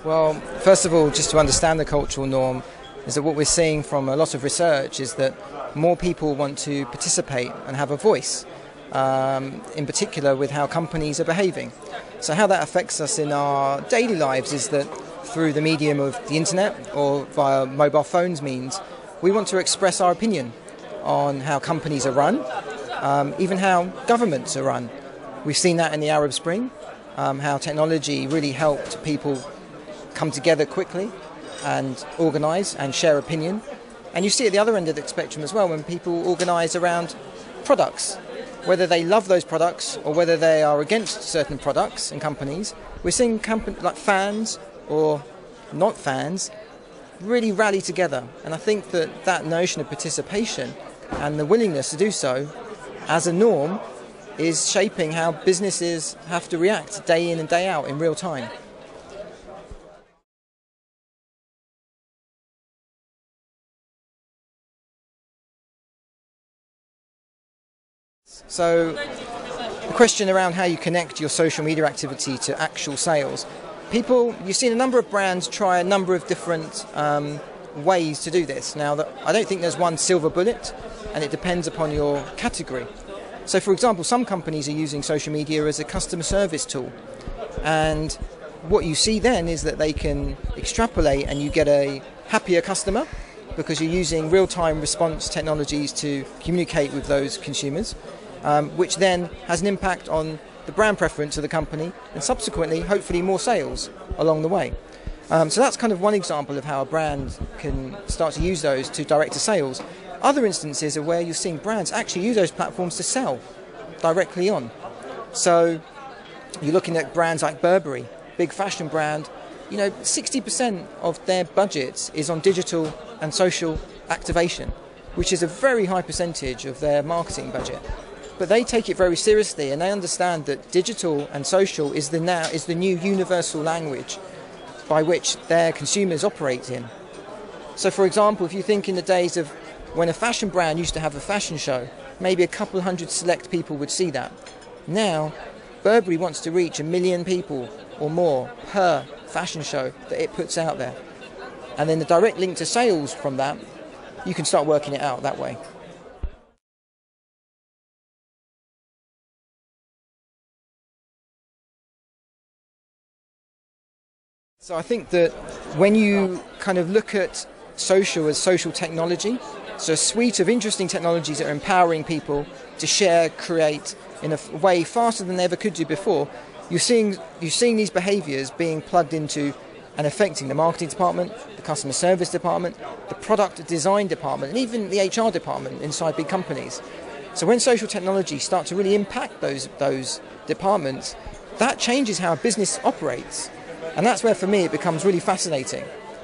Well, first of all, just to understand the cultural norm, is that what we're seeing from a lot of research is that more people want to participate and have a voice, in particular with how companies are behaving. So how that affects us in our daily lives is that through the medium of the internet or via mobile phones means, we want to express our opinion on how companies are run, even how governments are run. We've seen that in the Arab Spring, how technology really helped people come together quickly and organise and share opinion. And you see at the other end of the spectrum as well when people organise around products, whether they love those products or whether they are against certain products and companies. We're seeing companies like fans or not fans really rally together. And I think that that notion of participation and the willingness to do so as a norm is shaping how businesses have to react day in and day out in real time. So the question around how you connect your social media activity to actual sales. You've seen a number of brands try a number of different ways to do this. Now, I don't think there's one silver bullet, and it depends upon your category. So, for example, some companies are using social media as a customer service tool. And what you see then is that they can extrapolate and you get a happier customer because you're using real-time response technologies to communicate with those consumers, which then has an impact on the brand preference of the company and subsequently, hopefully, more sales along the way. So that's kind of one example of how a brand can start to use those to direct to sales. Other instances are where you're seeing brands actually use those platforms to sell directly on. So you're looking at brands like Burberry, big fashion brand. 60% of their budget is on digital and social activation, which is a very high percentage of their marketing budget. But they take it very seriously and they understand that digital and social is the new universal language by which their consumers operate in. So for example, if you think in the days of when a fashion brand used to have a fashion show, maybe a couple hundred select people would see that. Now, Burberry wants to reach 1 million people or more per fashion show that it puts out there. And then the direct link to sales from that, you can start working it out that way. So I think that when you kind of look at social as social technology, so a suite of interesting technologies that are empowering people to share, create in a way faster than they ever could do before, you're seeing these behaviours being plugged into and affecting the marketing department, the customer service department, the product design department, and even the HR department inside big companies. So when social technologies start to really impact those departments, that changes how a business operates. And that's where, for me, it becomes really fascinating.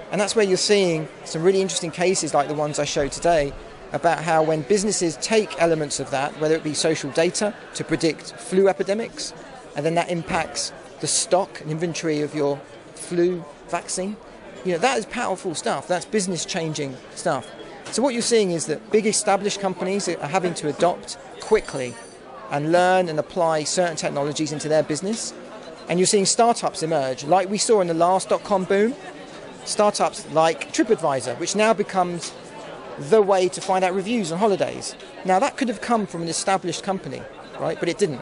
And that's where you're seeing some really interesting cases like the ones I showed today about how when businesses take elements of that, whether it be social data to predict flu epidemics, and then that impacts the stock and inventory of your flu vaccine, that is powerful stuff. That's business-changing stuff. So what you're seeing is that big established companies are having to adopt quickly and learn and apply certain technologies into their business. And you're seeing startups emerge, like we saw in the last .com boom. Startups like TripAdvisor, which now becomes the way to find out reviews on holidays. Now, that could have come from an established company, right? But it didn't.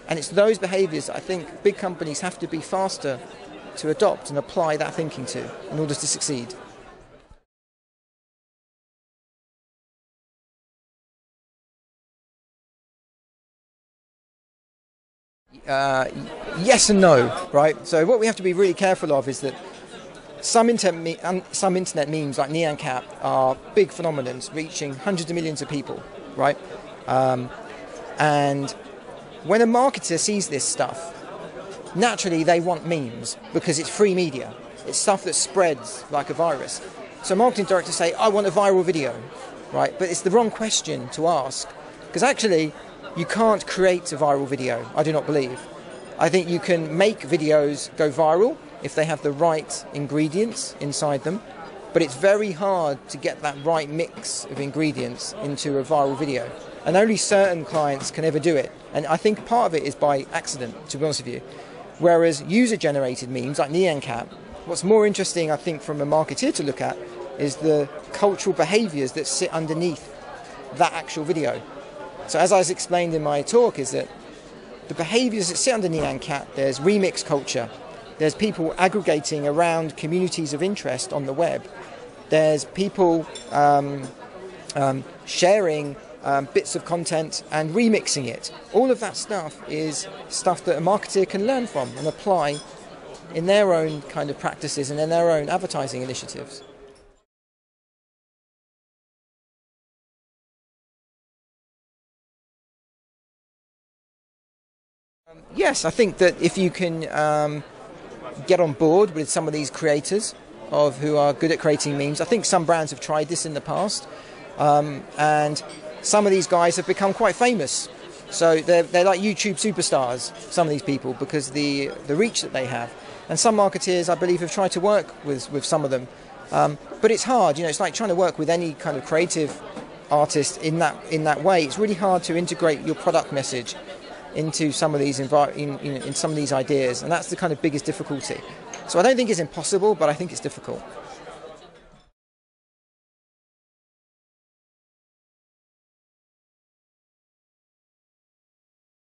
And it's those behaviours that I think big companies have to be faster to adopt and apply that thinking to in order to succeed. Yes and no, right? So what we have to be really careful of is that some internet memes like Nyan Cat are big phenomena reaching hundreds of millions of people, right? And when a marketer sees this stuff, naturally they want memes because it's free media. It's stuff that spreads like a virus. So marketing directors say, I want a viral video, right? But it's the wrong question to ask because actually you can't create a viral video, I do not believe. I think you can make videos go viral if they have the right ingredients inside them, but it's very hard to get that right mix of ingredients into a viral video. And only certain clients can ever do it. And I think part of it is by accident, to be honest with you. Whereas user-generated memes like Nyan Cat, What's more interesting, I think, from a marketeer to look at is the cultural behaviours that sit underneath that actual video. So as I explained in my talk, is that the behaviours that sit under Nyan Cat, there's remix culture, there's people aggregating around communities of interest on the web, there's people sharing bits of content and remixing it. All of that stuff is stuff that a marketeer can learn from and apply in their own kind of practices and in their own advertising initiatives. Yes, I think that if you can get on board with some of these creators who are good at creating memes, I think some brands have tried this in the past, and some of these guys have become quite famous. So they're like YouTube superstars, some of these people, because the reach that they have. And some marketeers, I believe, have tried to work with some of them. But it's hard, it's like trying to work with any kind of creative artist in that way. It's really hard to integrate your product message into some of these in some of these ideas, and that's the kind of biggest difficulty. So I don't think it's impossible, but I think it's difficult.